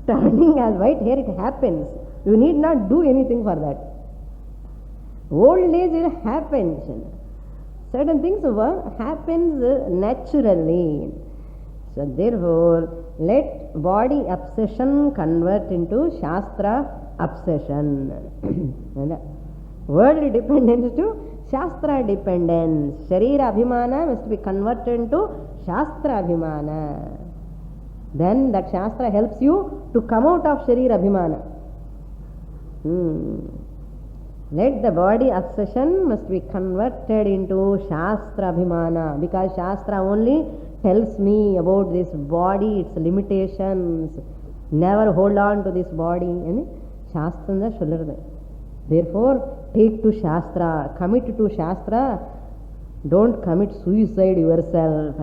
turning as white hair, it happens. You need not do anything for that. Old age it happens. Certain things happens naturally. So therefore, let body obsession convert into Shastra obsession. World dependence to Shastra dependence. Sharira abhimana must be converted into Shastra abhimana. Then that Shastra helps you to come out of Sharira abhimana. Let the body obsession must be converted into Shastra abhimana, because Shastra only tells me about this body, its limitations. Never hold on to this body. Shastra சொல்லுறது. Therefore take to Shastra, commit to Shastra, don't commit suicide yourself.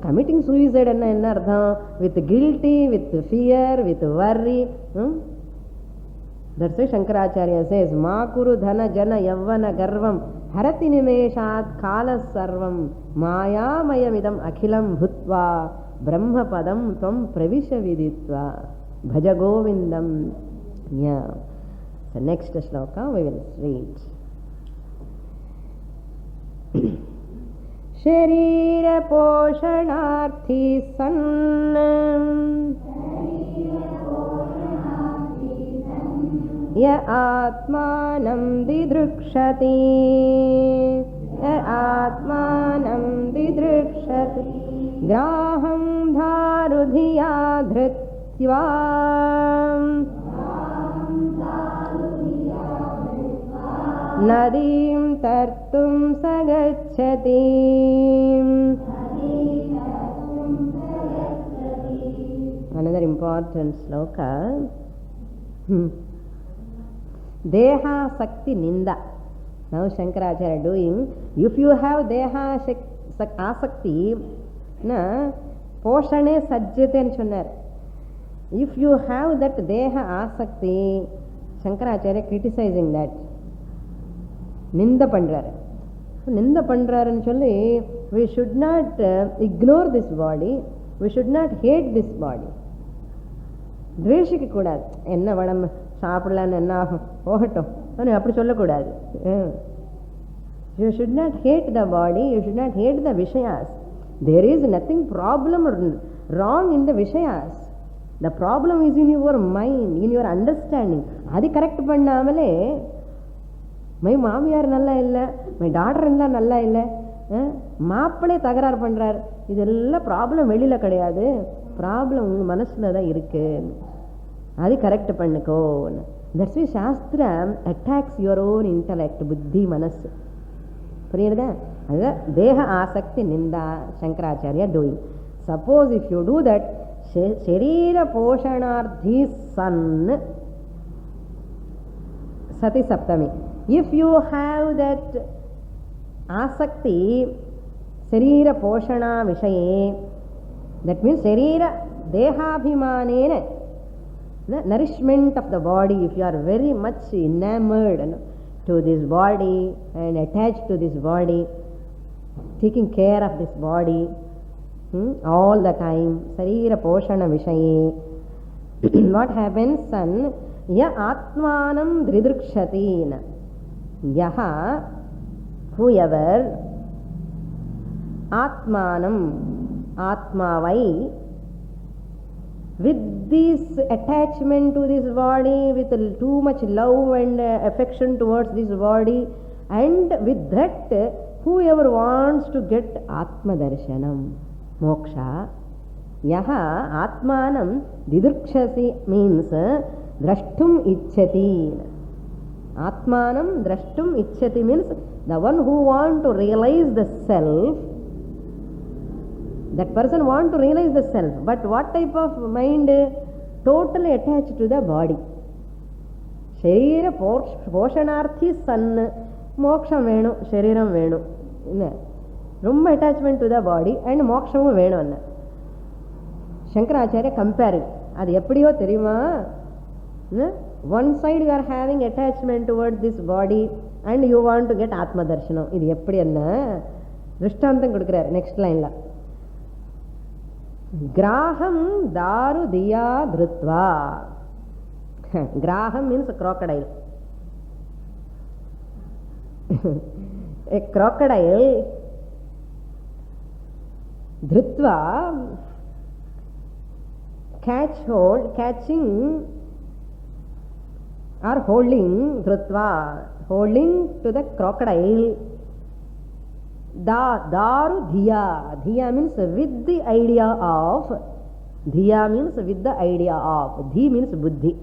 Committing suicide என்ன அர்த்தம்? With guilty, with fear, with worry. That's why Shankaracharya says, Ma kuru dhana jana yavvana garvam harati nimeshat kala sarvam mayamayamidam akhilam bhutva brahma padam tvam pravisha viditva bhaja govindam. Yeah. The next shloka we will read. Sharira poshanarthi sannam य आत्मानं दिदृक्षति, य आत्मानं दिदृक्षति ग्राहं धारुधिया धृत्वा नदीं तर्तुं स गच्छति. Another important sloka. Deha Sakti Ninda. Now Shankaracharya doing, if you have Deha Asakti, Poshane Sajjate and Shunar. If you have that Deha Asakti, Shankaracharya criticizing that. Ninda Pandrar. Ninda Pandrar and Chole, we should not ignore this body, we should not hate this body. Dveshiki Kuda, Enna Vadam. சாப்பிடலான்னு என்ன ஆகும், போகட்டும், ஆனால் அப்படி சொல்லக்கூடாது. You should not hate the body, you should not hate the Vishayas. There is nothing problem or wrong in the Vishayas. The problem is in your mind, in your understanding. அது correct பண்ணாமலே my மாமியார் நல்லா இல்லை, my daughter இருந்தால் நல்லா இல்லை, மாப்பிள்ளை தகராறு பண்ணுறார், இதெல்லாம் ப்ராப்ளம் வெளியில் கிடையாது, ப்ராப்ளம் உங்கள் மனசில் தான் இருக்கு, அது கரெக்ட் பண்ணிக்கோ. That's why shastra attacks your own intellect, புத்தி, மனசு. புரியுறதா? அதுதான் தேக ஆசக்தி நிந்தா Shankaracharya doing. Suppose if you do that, சரீர போஷணார்த்தி சன் சதி சப்தமி If you have that asakti sharira poshana vishaye, that means sharira dehabhimanena, the nourishment of the body, if you are very much enamored to this body and attached to this body, taking care of this body all the time, sharira poshana vishaye, what happens, son? Ya atmanam dridrukshatina, yaha, whoever, atmanam, atmavai, with this attachment to this body, with too much love and affection towards this body, and with that whoever wants to get atma darshanam, moksha, yaha atmanam didrukshasi means drashtum ichchati. Atmanam drashtum ichchati means the one who want to realize the self. That person want to realize the self, but what type of mind? Totally attached to the body. Sharira poshanarthi san, moksham venu, shariram venu. Rumma attachment to the body and moksham venu anna. Shankaracharya comparing. Adi eppadiyo theriyuma? One side you are having attachment towards this body and you want to get atma darshanam. Idu eppadi anna? Drishtantam kudukkறார் next line la. Graham daru diya dhrutva. Graham means crocodile. A crocodile, dhrutva, catching or holding, dhrutva, holding to the crocodile. Daru dhiya. Dhiya means with the idea of. Dhiya means with the idea of. Dhi means buddhi.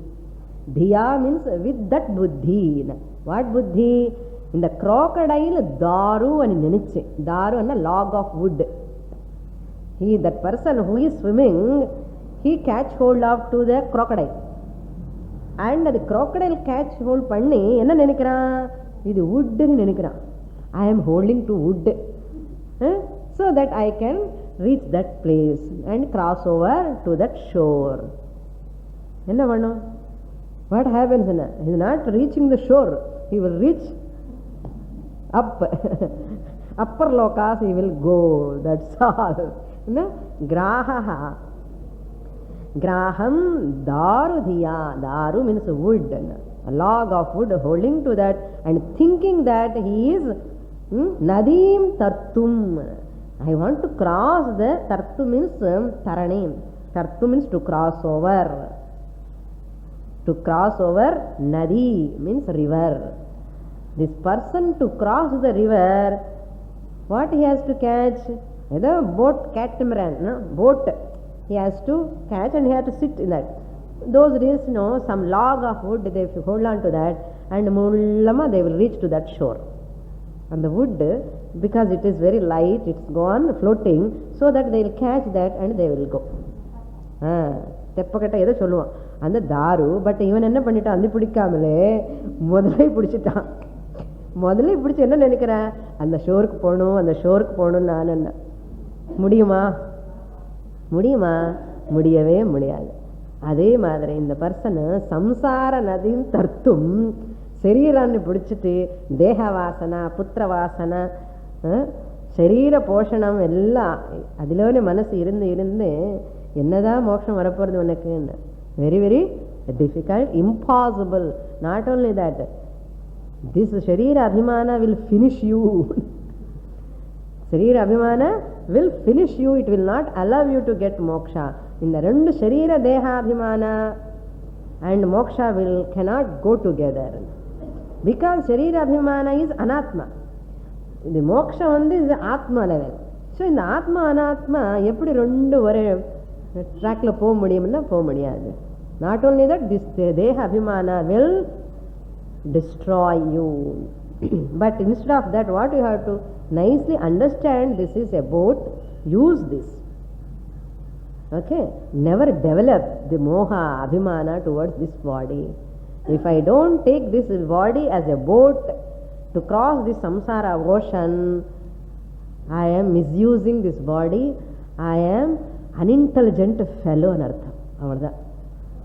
Dhiya means with that buddhi. What buddhi? In the crocodile, daru and neniche. Daru and a log of wood. That person who is swimming, he catch hold of to the crocodile. And the crocodile catch hold panni, enna nenikran? Idu wood nu nenikran. I am holding to wood, so that I can reach that place and cross over to that shore. Enna vannu? What happens? He is not reaching the shore. He will reach up. Upper lokas he will go. That's all. Grahaha. Graham daru dhiya. Daru means wood. A log of wood holding to that and thinking that he is Nadim Tartum. I want to cross the Tartu means Taranim. Tartu means to cross over. To cross over Nadi means river. This person to cross the river, what he has to catch? Either boat, catamaran, no? Boat. He has to catch and he has to sit in that. Those days, some log of wood, they hold on to that and mullama they will reach to that shore. And the wood, because it is very light, it's gone floating, so that they will catch that and they will go. Teppakata edo solluvan. And the daru, but even enna pannita andi pidikkamale modalai pidichitan. Modalai pidichi enna nenikira? And the shore ku ponum nananna. Mudiyuma? Mudiyave mudiyadu. Adhe madre in the person samsara nadim tartum శరీరాన్ని పిడిచితే దేహవాసన పుత్రవాసన శరీர పోషణం எல்லா அதிலோనే మనసు இருந்து என்னதான் மோட்சம் வரப்போறது உனக்கு? Very very difficult, impossible. Not only that, this sharira abhimana will finish you. Sharira abhimana will finish you. It will not allow you to get moksha. In the rendu sharira deha abhimana and moksha cannot go together. Because sharira abhimana is anatma. The moksha only is the atma level. So in the atma anatma eppadi rendu ore track la po mudiyumna po mudiyadu. Not only that, this deha abhimana will destroy you. But instead of that, what you have to nicely understand, this is a boat, use this. Okay, never develop the moha abhimana towards this body. If I don't take this body as a boat to cross the samsara ocean, I am misusing this body. I am unintelligent fellow and artham. Avada.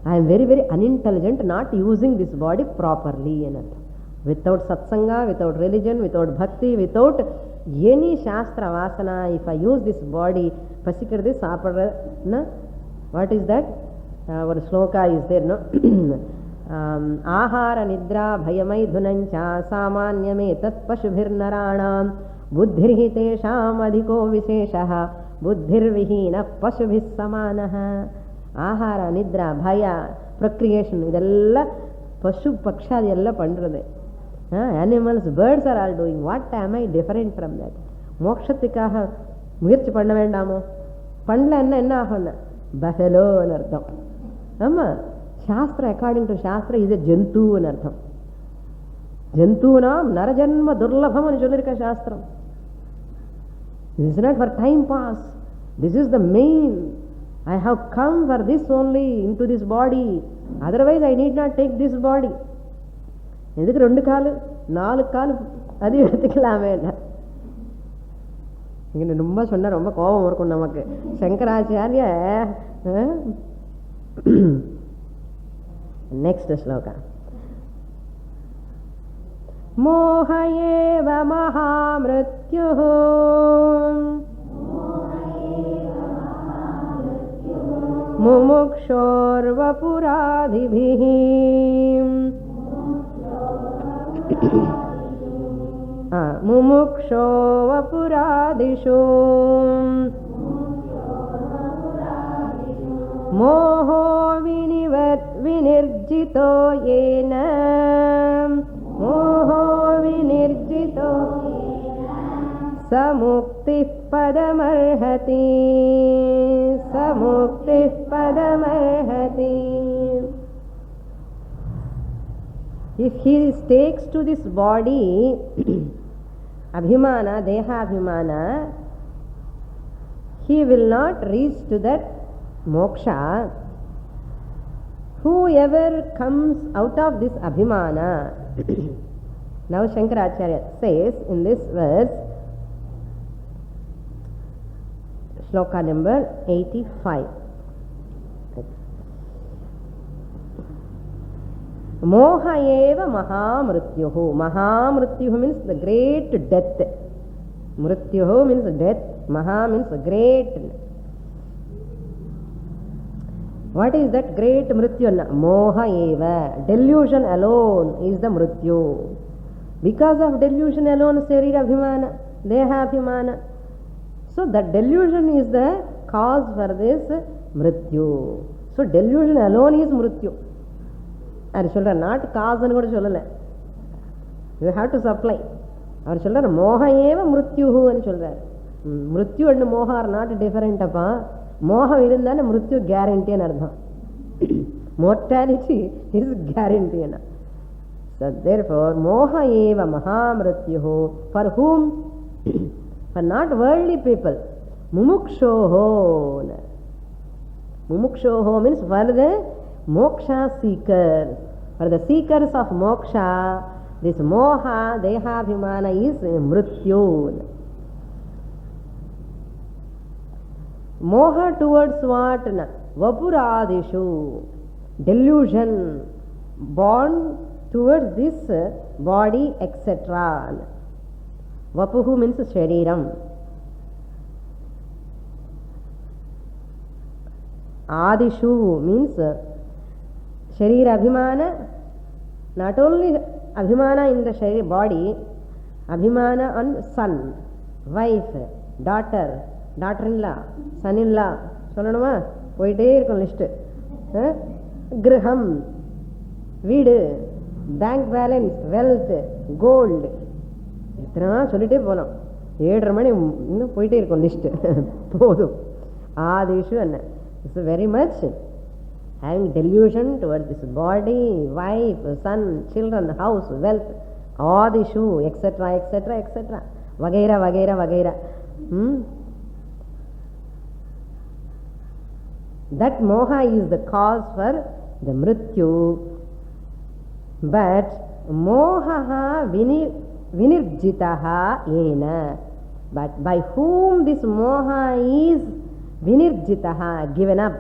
I am very, very unintelligent, not using this body properly and artham. Without satsanga, without religion, without bhakti, without any shastra vasana, if I use this body, pasikirdi sapadra, na? What is that? Our sloka is there, no? Ahara nidra bhayamai dhunancha samanyame tat pashubhir naranam buddhirhi tesham adhiko visheshaha buddhir vihina pashubhis samanaha. Ahara nidra bhaya procreation idella pashu pakshadi ella pandrathu. Animals, birds are all doing. What am I different from that? Mokshathikaha muyarchi panna vendamo. Pandla enna ahonna? Buffalo and artham. Amma, Shastra, according to Shastra, is a Jantu and artham. Jantunam narajanma durlabham and Jolirika Shastram. This is not for time pass. This is the main. I have come for this only, into this body. Otherwise, I need not take this body. எதுக்கு 2 காலு 4 காலு அது எடுத்துக்கலாமே. இங்கே ரொம்ப சொன்னால் ரொம்ப கோபம் இருக்கும் நமக்கு. சங்கராச்சாரிய நெக்ஸ்ட் ஸ்லோகா. மோஹ ஏவ மகாம்ருத்யுः முமுக்ஷோர்வபுராதிபிः मुमुक्षो वपुरादिषु मोहो विनिर्जितो येन मोहो विनिर्जितो स मुक्तिः पदमर्हति स मुक्तिः पदमर्हति. If he takes to this body abhimana, deha abhimana, he will not reach to that moksha. Whoever comes out of this abhimana, now Shankaracharya says in this verse, shloka number 85. Moha eva mahamrutyuhu. Mahamrutyuhu means the great death. Mrutyuhu means death. Maha means great. What is that great mrityu? Moha eva. Delusion alone is the mrityu. Because of delusion alone, sharira abhimana, deha abhimana. So that delusion is the cause for this mrityu. So delusion alone is mrityu. அது சொல்கிறார், not காசுன்னு கூட சொல்லலை. You have to supply. அவர் சொல்கிறார் மோக ஏவ மிருத்யுன்னு சொல்கிறார். மிருத்யு அண்ட் மோக ஆர் நாட் டிஃபரெண்ட். அப்பா மோகம் இருந்தால் மிருத்யு கேரண்டின்னு அர்த்தம். மோர்டாலிட்டி இஸ் கேரண்டின்னு. So therefore moha eva mahamrutyuh. For whom? For not worldly people. Mumukshoho. Mumukshoho means for the moksha seekers. For the seekers of moksha, this moha dehabhimana is mrityu. Moha towards what? Vapuradishu. Delusion. Born towards this body, etc. Vapuhu means shariram. Adishu means Sharira Abhimana, not only Abhimana in the Sharira body, Abhimana on son, wife, daughter, daughter-in-law, son-in-law. சொல்லணுமா? போயிட்டே இருக்கும் list. கிரகம், வீடு, bank balance, wealth, gold, எத்தனை சொல்லிட்டே போகலாம். 7:30 மணி இன்னும் போயிட்டே இருக்கும் லிஸ்ட்டு. போதும். ஆதிஷு என்ன? It's very much having delusion towards this body, wife, son, children, house, wealth, all the issue, etc., etc., etc., vagaira, vagaira, vagaira. That moha is the cause for the mrityu. But mohaha vinirjitaha yena. But by whom this moha is vinirjitaha, given up.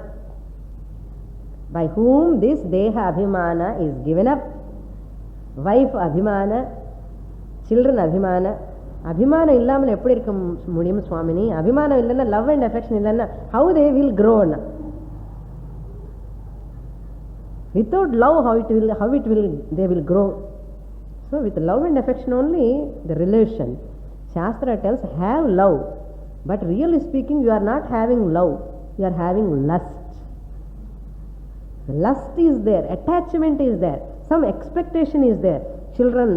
By whom this deha abhimana is given up. Wife abhimana, children abhimana. அபிமானம் இல்லாமல் எப்படி இருக்க முடியும் சுவாமினி? அபிமானம் இல்லைன்னா, love and affection இல்லைன்னா, how they will grown? Without love, how it will they will grow. So with love and affection only, the relation. Shastra tells, have love, but really speaking, you are not having love, you are having lust. Lust is there, attachment is there, some expectation is there. Children,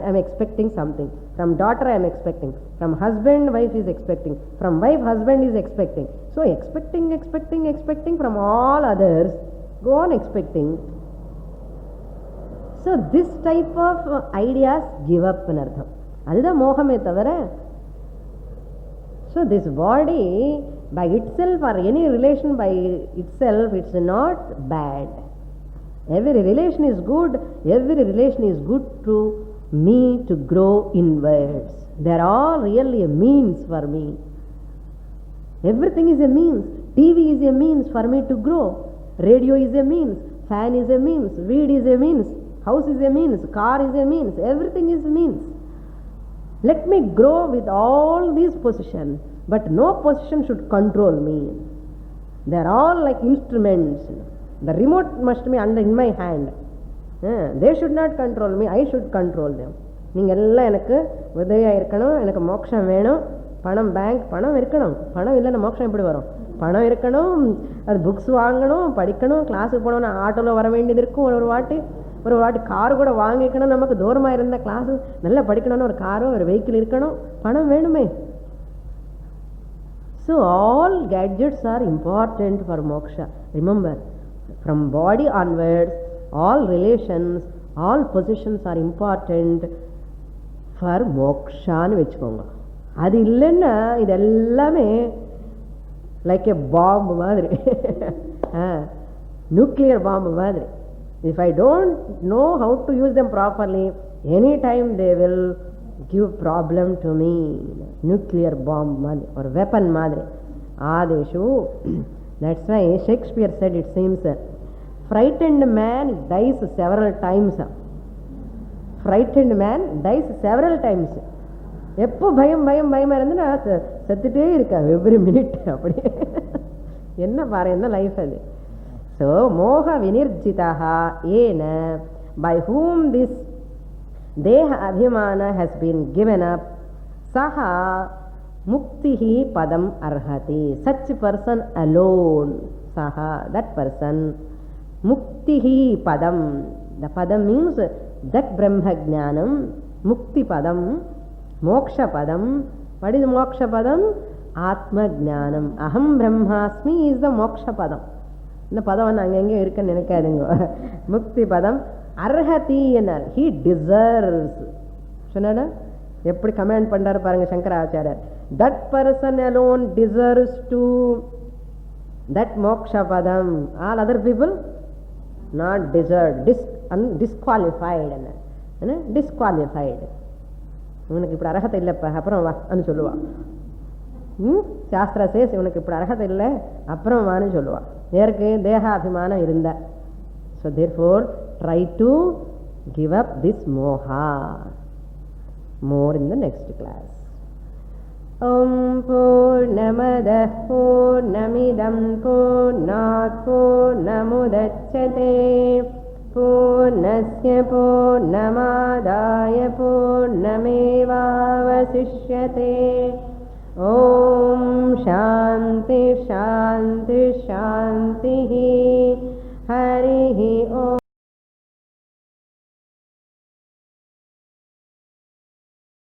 I'm expecting something. From daughter I am expecting. From husband, wife is expecting. From wife, husband is expecting. So expecting from all others. Go on expecting. So this type of ideas give up in artham. Adha mohame tavara. So this body by itself or any relation by itself, it's not bad. Every relation is good. Every relation is good to me to grow inwards. They are all really a means for me. Everything is a means. TV is a means for me to grow. Radio is a means. Fan is a means. Weed is a means. House is a means. Car is a means. Everything is a means. Let me grow with all these possessions, but no possession should control me. They are all like instruments. The remote must be in my hand. They should not control me, I should control them. நீங்கள் எல்லாம் எனக்கு உதவியாக இருக்கணும், எனக்கு மோட்சம் வேணும், பணம் bank பணம் இருக்கணும். பணம் இல்லைன்னா மோட்சம் எப்படி வரும்? பணம் இருக்கணும், அது புக்ஸ் வாங்கணும், படிக்கணும், கிளாஸுக்கு போனோம்னா ஆட்டோவில் வர வேண்டியது இருக்கும். ஒரு வாட்டி காரு கூட வாங்கிக்கணும். நமக்கு தூரமாக இருந்த கிளாஸு நல்லா படிக்கணும்னு ஒரு காரோ ஒரு வெஹிக்கிள் இருக்கணும். பணம் வேணுமே. So all gadgets are important for moksha. Remember, from body onwards, all relations, all positions are important for moksha nu vechkonga. அது இல்லைன்னா இது எல்லாமே லைக் எ பாம்பு மாதிரி, நியூக்ளியர் பாம்பு மாதிரி. If I don't know how to use them properly, any time they will give problem to me. Nuclear bomb மாதிரி, ஒரு weapon மாதிரி. ஆதேஷு, that's why Shakespeare said, it seems frightened man dies several times. Frightened man dies several times. எப்போ பயமா இருந்துன்னா செத்துட்டே இருக்கா every minute. அப்படி என்ன பாரு, என்ன லைஃப் அது. ஸோ மோக வினிர்ஜிதா ஏன, பை ஹூம் திஸ் தேஹ அபிமான ஹஸ் பீன் given up, சஹா முக்திஹி பதம் அர்ஹதி. Such person alone, Saha, that person, muktihi padam. The padam means that brahma jnanam. Mukti padam, moksha padam. What is moksha padam? Atma jnanam. Aham brahmasmi is the moksha padam. இந்த பதம் அங்கே எங்கே இருக்குன்னு நினைக்காதுங்க. முக்தி பதம் அர்ஹதி என்னார், he deserves. சொன்னா எப்படி comment பண்றாரு பாருங்க சங்கராச்சாரியர். That person alone deserves to that moksha padam. All other people not deserved, disqualified. Disqualified. இவனுக்கு இப்படி அர்ஹதை இல்லைப்பா, அப்புறம் வான்னு சொல்லுவான். சாஸ்திரா சேஸ் இவனுக்கு இப்படி அர்ஹதை இல்லை, அப்புறம் வான்னு சொல்லுவான். நேருக்கு தேகாபிமானம் இருந்தா. So therefore try to give up this moha. More in the next class. Om Purnamadah Purnamidam Purnat Purnamudachyate Purnasya Purnamadaya Purnamevavasishyate. Om Shanti Shanti Shanti. Harihi Om.